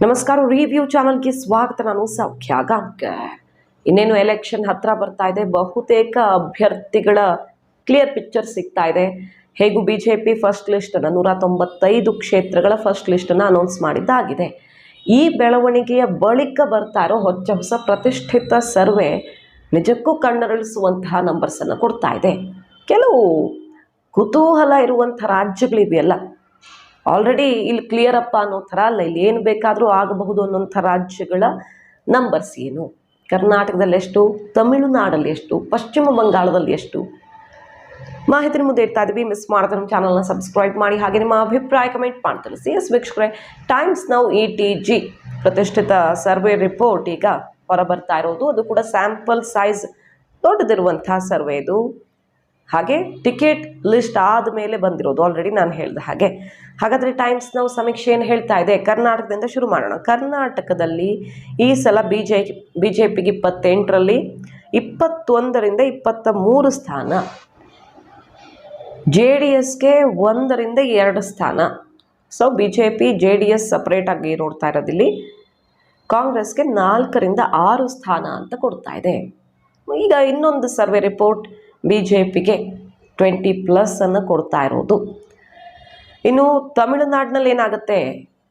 ನಮಸ್ಕಾರ. ರಿವ್ಯೂ ಚಾನಲ್ಗೆ ಸ್ವಾಗತ. ನಾನು ಸೌಖ್ಯ ಗಾಂವ್ಕರ್. ಇನ್ನೇನು ಎಲೆಕ್ಷನ್ ಹತ್ರ ಬರ್ತಾ ಇದೆ. ಬಹುತೇಕ ಅಭ್ಯರ್ಥಿಗಳ ಕ್ಲಿಯರ್ ಪಿಕ್ಚರ್ ಸಿಗ್ತಾ ಇದೆ. ಹೇಗೂ ಬಿಜೆಪಿ ಫಸ್ಟ್ ಲಿಸ್ಟ್ ಅನ್ನು 195 ಕ್ಷೇತ್ರಗಳ ಫಸ್ಟ್ ಲಿಸ್ಟ್ ಅನ್ನು ಅನೌನ್ಸ್ ಮಾಡಿದ್ದಾಗಿದೆ. ಈ ಬೆಳವಣಿಗೆಯ ಬಳಿಕ ಬರ್ತಾ ಇರೋ ಹೊಸ ಪ್ರತಿಷ್ಠಿತ ಸರ್ವೆ ನಿಜಕ್ಕೂ ಕಣ್ಣರಳಿಸುವಂತಹ ನಂಬರ್ಸ್ ಅನ್ನು ಕೊಡ್ತಾ ಇದೆ. ಕೆಲವು ಕುತೂಹಲ ಇರುವಂಥ ರಾಜ್ಯಗಳಿವೆಯಲ್ಲ, ಆಲ್ರೆಡಿ ಇಲ್ಲಿ ಕ್ಲಿಯರ್ ಅಪ್ಪ ಅನ್ನೋ ಥರ ಅಲ್ಲ, ಇಲ್ಲಿ ಏನು ಬೇಕಾದರೂ ಆಗಬಹುದು ಅನ್ನೋಂಥ ರಾಜ್ಯಗಳ ನಂಬರ್ಸ್ ಏನು, ಕರ್ನಾಟಕದಲ್ಲಿ ಎಷ್ಟು, ತಮಿಳುನಾಡಲ್ಲಿ ಎಷ್ಟು, ಪಶ್ಚಿಮ ಬಂಗಾಳದಲ್ಲಿ ಎಷ್ಟು ಮಾಹಿತಿ ಮುಂದೆ ಇಡ್ತಾ ಇದ್ದೀವಿ. ಮಿಸ್ ಮಾಡಿದ್ರೆ ನಮ್ಮ ಚಾನಲ್ನ ಸಬ್ಸ್ಕ್ರೈಬ್ ಮಾಡಿ, ಹಾಗೆ ನಿಮ್ಮ ಅಭಿಪ್ರಾಯ ಕಮೆಂಟ್ ಮಾಡಿ ತಿಳಿಸಿ. ವೀಕ್ಷಕರೇ, ಟೈಮ್ಸ್ ನೌ ETG ಪ್ರತಿಷ್ಠಿತ ಸರ್ವೆ ರಿಪೋರ್ಟ್ ಈಗ ಹೊರಬರ್ತಾ ಇರೋದು. ಅದು ಕೂಡ ಸ್ಯಾಂಪಲ್ ಸೈಜ್ ದೊಡ್ಡದಿರುವಂಥ ಸರ್ವೆ ಇದು. ಹಾಗೆ ಟಿಕೆಟ್ ಲಿಸ್ಟ್ ಆದಮೇಲೆ ಬಂದಿರೋದು, ಆಲ್ರೆಡಿ ನಾನು ಹೇಳಿದ ಹಾಗೆ. ಹಾಗಾದರೆ ಟೈಮ್ಸ್ ನಾವು ಸಮೀಕ್ಷೆ ಏನು ಹೇಳ್ತಾ ಇದೆ? ಕರ್ನಾಟಕದಿಂದ ಶುರು ಮಾಡೋಣ. ಕರ್ನಾಟಕದಲ್ಲಿ ಈ ಸಲ ಬಿಜೆಪಿಗೆ 28ರಲ್ಲಿ 21ರಿಂದ 23 ಸ್ಥಾನ, JDSಗೆ 1ರಿಂದ 2 ಸ್ಥಾನ. ಸೊ ಬಿಜೆಪಿ JDS ಸಪ್ರೇಟಾಗಿ ನೋಡ್ತಾ ಇರೋದಿಲ್ಲಿ. ಕಾಂಗ್ರೆಸ್ಗೆ 4ರಿಂದ 6 ಸ್ಥಾನ ಅಂತ ಕೊಡ್ತಾ ಇದೆ. ಈಗ ಇನ್ನೊಂದು ಸರ್ವೆ ರಿಪೋರ್ಟ್ ಬಿಜೆಪಿಗೆ 20+ ಅನ್ನು ಕೊಡ್ತಾ ಇರೋದು. ಇನ್ನು ತಮಿಳುನಾಡಿನಲ್ಲಿ ಏನಾಗುತ್ತೆ,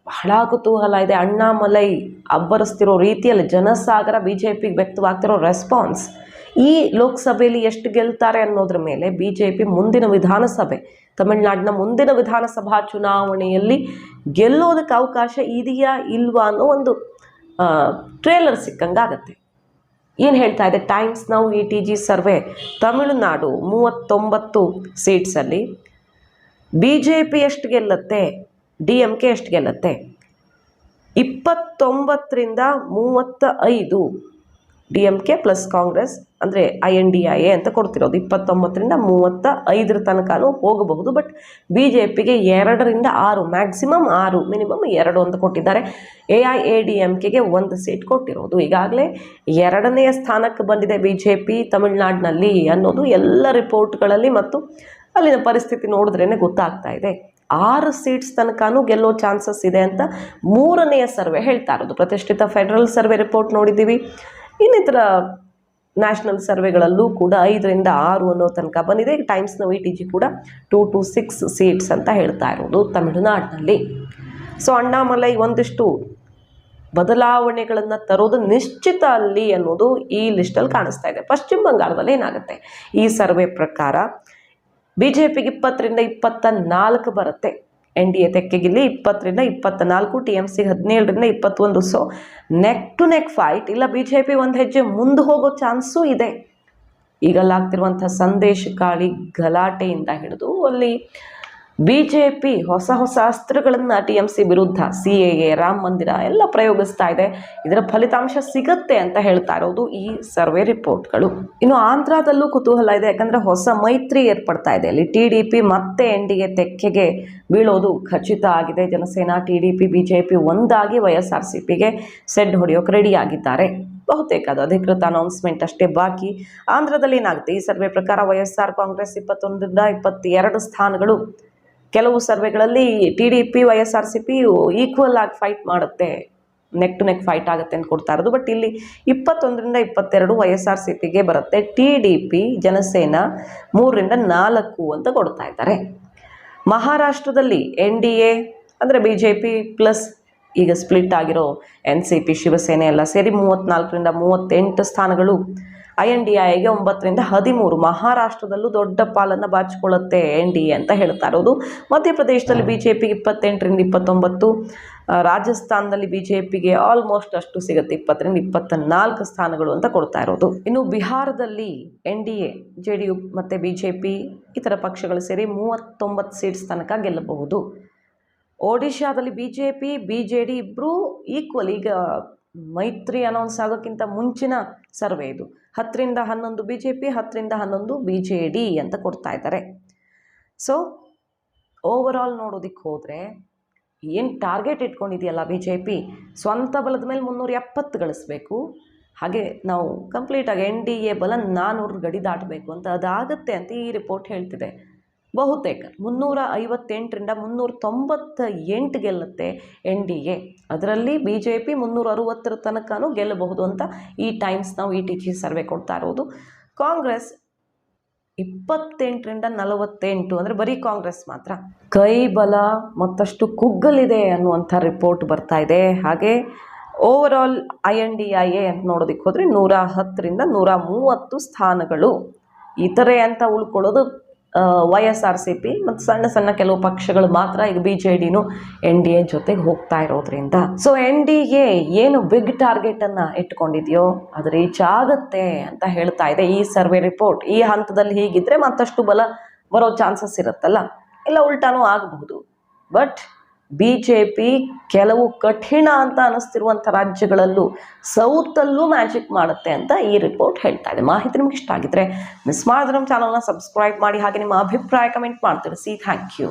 ಬಹಳ ಕುತೂಹಲ ಇದೆ. ಅಣ್ಣಾಮಲೈ ಅಬ್ಬರಿಸ್ತಿರೋ ರೀತಿಯಲ್ಲಿ ಜನಸಾಗರ ಬಿಜೆಪಿಗೆ ವ್ಯಕ್ತವಾಗ್ತಿರೋ ರೆಸ್ಪಾನ್ಸ್, ಈ ಲೋಕಸಭೆಯಲ್ಲಿ ಎಷ್ಟು ಗೆಲ್ತಾರೆ ಅನ್ನೋದ್ರ ಮೇಲೆ ಬಿಜೆಪಿ ಮುಂದಿನ ವಿಧಾನಸಭೆ, ತಮಿಳುನಾಡಿನ ಮುಂದಿನ ವಿಧಾನಸಭಾ ಚುನಾವಣೆಯಲ್ಲಿ ಗೆಲ್ಲೋದಕ್ಕೆ ಅವಕಾಶ ಇದೆಯಾ ಇಲ್ವಾ ಅನ್ನೋ ಒಂದು ಟ್ರೇಲರ್ ಸಿಕ್ಕಂಗಾಗತ್ತೆ. ಏನು ಹೇಳ್ತಾ ಇದೆ Times Now ETG survey? Tamil Nadu 39 ಸೀಟ್ಸಲ್ಲಿ ಬಿಜೆಪಿ ಎಷ್ಟು ಗೆಲ್ಲುತ್ತೆ, DMK ಎಷ್ಟು ಗೆಲ್ಲುತ್ತೆ? 29ರಿಂದ 35 DMK ಪ್ಲಸ್ ಕಾಂಗ್ರೆಸ್, ಅಂದರೆ INDIA ಅಂತ ಕೊಡ್ತಿರೋದು. 29ರಿಂದ 35 ತನಕನೂ ಹೋಗಬಹುದು. ಬಟ್ ಬಿಜೆಪಿಗೆ 2ರಿಂದ 6, ಮ್ಯಾಕ್ಸಿಮಮ್ 6, ಮಿನಿಮಮ್ 2 ಅಂತ ಕೊಟ್ಟಿದ್ದಾರೆ. AIADMKಗೆ 1 ಸೀಟ್ ಕೊಟ್ಟಿರೋದು. ಈಗಾಗಲೇ 2ನೇ ಸ್ಥಾನಕ್ಕೆ ಬಂದಿದೆ ಬಿಜೆಪಿ ತಮಿಳುನಾಡಿನಲ್ಲಿ ಅನ್ನೋದು ಎಲ್ಲ ರಿಪೋರ್ಟ್ಗಳಲ್ಲಿ ಮತ್ತು ಅಲ್ಲಿನ ಪರಿಸ್ಥಿತಿ ನೋಡಿದ್ರೇ ಗೊತ್ತಾಗ್ತಾ ಇದೆ. 6 ಸೀಟ್ಸ್ ತನಕನೂ ಗೆಲ್ಲೋ ಚಾನ್ಸಸ್ ಇದೆ ಅಂತ 3ನೆಯ ಸರ್ವೆ ಹೇಳ್ತಾ ಇರೋದು. ಪ್ರತಿಷ್ಠಿತ ಫೆಡರಲ್ ಸರ್ವೆ ರಿಪೋರ್ಟ್ ನೋಡಿದ್ದೀವಿ. ಇನ್ನಿತರ ನ್ಯಾಷನಲ್ ಸರ್ವೆಗಳಲ್ಲೂ ಕೂಡ 5ರಿಂದ 6 ಅನ್ನೋ ತನಕ ಬಂದಿದೆ. ಟೈಮ್ಸ್ ನೌ ETG ಕೂಡ 2 to 6 ಸೀಟ್ಸ್ ಅಂತ ಹೇಳ್ತಾ ಇರೋದು ತಮಿಳುನಾಡಿನಲ್ಲಿ. ಸೊ ಅಣ್ಣಾಮಲೈ ಒಂದಿಷ್ಟು ಬದಲಾವಣೆಗಳನ್ನು ತರೋದು ನಿಶ್ಚಿತ ಅಲ್ಲಿ ಅನ್ನೋದು ಈ ಲಿಸ್ಟಲ್ಲಿ ಕಾಣಿಸ್ತಾ ಇದೆ. ಪಶ್ಚಿಮ ಬಂಗಾಳದಲ್ಲಿ ಏನಾಗುತ್ತೆ, ಈ ಸರ್ವೆ ಪ್ರಕಾರ ಬಿಜೆಪಿಗೆ 20ರಿಂದ 24 ಬರುತ್ತೆ. NDA ತೆಕ್ಕೆಗಿಲ್ಲಿ 20ರಿಂದ 24, TMCಗೆ 17ರಿಂದ 21. So neck to neck fight. ಇಲ್ಲ ಬಿಜೆಪಿ ಒಂದು ಹೆಜ್ಜೆ ಮುಂದೆ ಹೋಗೋ ಚಾನ್ಸೂ ಇದೆ. ಈಗಲ್ಲಾಗ್ತಿರುವಂಥ ಸಂದೇಶಕಾಳಿ ಗಲಾಟೆಯಿಂದ ಹಿಡಿದು ಅಲ್ಲಿ ಬಿಜೆಪಿ ಹೊಸ ಅಸ್ತ್ರಗಳನ್ನು TMC ವಿರುದ್ಧ, CAA, ರಾಮ ಮಂದಿರ ಎಲ್ಲ ಪ್ರಯೋಗಿಸ್ತಾ ಇದೆ. ಇದರ ಫಲಿತಾಂಶ ಸಿಗುತ್ತೆ ಅಂತ ಹೇಳ್ತಾ ಇರೋದು ಈ ಸರ್ವೆ ರಿಪೋರ್ಟ್ಗಳು. ಇನ್ನು ಆಂಧ್ರದಲ್ಲೂ ಕುತೂಹಲ ಇದೆ, ಯಾಕಂದರೆ ಹೊಸ ಮೈತ್ರಿ ಏರ್ಪಡ್ತಾ ಇದೆ. ಅಲ್ಲಿ TDP ಮತ್ತೆ NDA ತೆಕ್ಕೆಗೆ ಬೀಳೋದು ಖಚಿತ ಆಗಿದೆ. ಜನಸೇನಾ, TDP, BJP ಒಂದಾಗಿ YSRCPಗೆ ಸೆಡ್ ಹೊಡೆಯೋಕೆ ರೆಡಿ ಆಗಿದ್ದಾರೆ. ಬಹುತೇಕ ಅದು ಅಧಿಕೃತ ಅನೌನ್ಸ್ಮೆಂಟ್ ಅಷ್ಟೇ ಬಾಕಿ. ಆಂಧ್ರದಲ್ಲಿ ಏನಾಗುತ್ತೆ, ಈ ಸರ್ವೆ ಪ್ರಕಾರ YSR ಕಾಂಗ್ರೆಸ್ 21ರಿಂದ 22 ಸ್ಥಾನಗಳು. ಕೆಲವು ಸರ್ವೆಗಳಲ್ಲಿ TDP YSRCP ಈಕ್ವಲ್ ಆಗಿ ಫೈಟ್ ಮಾಡುತ್ತೆ, ನೆಕ್ ಟು ನೆಕ್ ಫೈಟ್ ಆಗುತ್ತೆ ಅಂತ ಕೊಡ್ತಾ ಇರೋದು. ಬಟ್ ಇಲ್ಲಿ 21ರಿಂದ 22 YSRCPಗೆ ಬರುತ್ತೆ. TDP, ಜನಸೇನಾ 3ರಿಂದ 4 ಅಂತ ಕೊಡ್ತಾ ಇದ್ದಾರೆ. ಮಹಾರಾಷ್ಟ್ರದಲ್ಲಿ NDA ಅಂದರೆ BJP ಪ್ಲಸ್ ಈಗ ಸ್ಪ್ಲಿಟ್ ಆಗಿರೋ NCP, ಶಿವಸೇನೆ ಎಲ್ಲ ಸೇರಿ 34ರಿಂದ 38 ಸ್ಥಾನಗಳು. INDIಗೆ 9ರಿಂದ 13. ಮಹಾರಾಷ್ಟ್ರದಲ್ಲೂ ದೊಡ್ಡ ಪಾಲನ್ನು ಬಾಚಿಕೊಳ್ಳುತ್ತೆ NDA ಅಂತ ಹೇಳ್ತಾ ಇರೋದು. ಮಧ್ಯಪ್ರದೇಶದಲ್ಲಿ ಬಿಜೆಪಿಗೆ 28ರಿಂದ 29. ರಾಜಸ್ಥಾನದಲ್ಲಿ ಬಿಜೆಪಿಗೆ ಆಲ್ಮೋಸ್ಟ್ ಅಷ್ಟು ಸಿಗುತ್ತೆ, 20ರಿಂದ 24 ಸ್ಥಾನಗಳು ಅಂತ ಕೊಡ್ತಾ ಇರೋದು. ಇನ್ನು ಬಿಹಾರದಲ್ಲಿ NDA, JDU ಮತ್ತು BJP ಇತರ ಪಕ್ಷಗಳು ಸೇರಿ 39 ಸೀಟ್ಸ್ ತನಕ ಗೆಲ್ಲಬಹುದು. ಒಡಿಶಾದಲ್ಲಿ BJP, BJD ಇಬ್ಬರೂ ಈಕ್ವಲ್. ಈಗ ಮೈತ್ರಿ ಅನೌನ್ಸ್ ಆಗೋಕ್ಕಿಂತ ಮುಂಚಿನ ಸರ್ವೆ ಇದು. 10ರಿಂದ 11 BJP, 10ರಿಂದ 11 BJD ಅಂತ ಕೊಡ್ತಾ ಇದ್ದಾರೆ. ಸೊ ಓವರ್ ಆಲ್ ನೋಡೋದಕ್ಕೆ ಹೋದರೆ ಏನು ಟಾರ್ಗೆಟ್ ಇಟ್ಕೊಂಡಿದೆಯಲ್ಲ BJP, ಸ್ವಂತ ಬಲದ ಮೇಲೆ 370 ಗಳಿಸ್ಬೇಕು. ಹಾಗೆ ನಾವು ಕಂಪ್ಲೀಟಾಗಿ NDA ಬಲ 400 ಗಡಿ ದಾಟಬೇಕು ಅಂತ, ಅದಾಗುತ್ತೆ ಅಂತ ಈ ರಿಪೋರ್ಟ್ ಹೇಳ್ತಿದೆ. ಬಹುತೇಕ 358ರಿಂದ 398 ಗೆಲ್ಲುತ್ತೆ NDA. ಅದರಲ್ಲಿ BJP 360 ತನಕನೂ ಗೆಲ್ಲಬಹುದು ಅಂತ ಈ ಟೈಮ್ಸ್ ನಾವು ETG ಸರ್ವೆ ಕೊಡ್ತಾ ಇರೋದು. ಕಾಂಗ್ರೆಸ್ 28ರಿಂದ 48, ಅಂದರೆ ಬರೀ ಕಾಂಗ್ರೆಸ್ ಮಾತ್ರ. ಕೈ ಬಲ ಮತ್ತಷ್ಟು ಕುಗ್ಗಲಿದೆ ಅನ್ನುವಂಥ ರಿಪೋರ್ಟ್ ಬರ್ತಾ ಇದೆ. ಹಾಗೆ ಓವರಾಲ್ INDIA ಅಂತ ನೋಡೋದಕ್ಕೆ ಹೋದರೆ 110ರಿಂದ 130 ಸ್ಥಾನಗಳು. ಇತರೆ ಅಂತ ಉಳ್ಕೊಳ್ಳೋದು YSRCP ಮತ್ತು ಸಣ್ಣ ಸಣ್ಣ ಕೆಲವು ಪಕ್ಷಗಳು ಮಾತ್ರ. ಈಗ BJDನೂ NDA ಜೊತೆಗೆ ಹೋಗ್ತಾ ಇರೋದ್ರಿಂದ ಸೊ NDA ಏನು ಬಿಗ್ ಟಾರ್ಗೆಟ್ ಅನ್ನ ಇಟ್ಕೊಂಡಿದೆಯೋ ಅದು ರೀಚ್ ಆಗುತ್ತೆ ಅಂತ ಹೇಳ್ತಾ ಇದೆ ಈ ಸರ್ವೆ ರಿಪೋರ್ಟ್. ಈ ಹಂತದಲ್ಲಿ ಹೀಗಿದ್ರೆ ಮತ್ತಷ್ಟು ಬಲ ಬರೋ ಚಾನ್ಸಸ್ ಇರುತ್ತಲ್ಲ, ಇಲ್ಲ ಉಲ್ಟಾನೂ ಆಗಬಹುದು. ಬಟ್ BJP ಕೆಲವು ಕಠಿಣ ಅಂತ ಅನಿಸ್ತಿರುವಂಥ ರಾಜ್ಯಗಳಲ್ಲೂ ಸೌತಲ್ಲೂ ಮ್ಯಾಜಿಕ್ ಮಾಡುತ್ತೆ ಅಂತ ಈ ರಿಪೋರ್ಟ್ ಹೇಳ್ತಾ ಇದೆ. ಮಾಹಿತಿ ನಿಮ್ಗೆ ಇಷ್ಟ ಆಗಿದ್ರೆ ಮಿಸ್ ಮಾಡಿದ್ರೆ ನಮ್ಮ ಚಾನಲ್ನ ಸಬ್ಸ್ಕ್ರೈಬ್ ಮಾಡಿ, ಹಾಗೆ ನಿಮ್ಮ ಅಭಿಪ್ರಾಯ ಕಮೆಂಟ್ ಮಾಡಿ ತಿಳಿಸಿ. Thank you.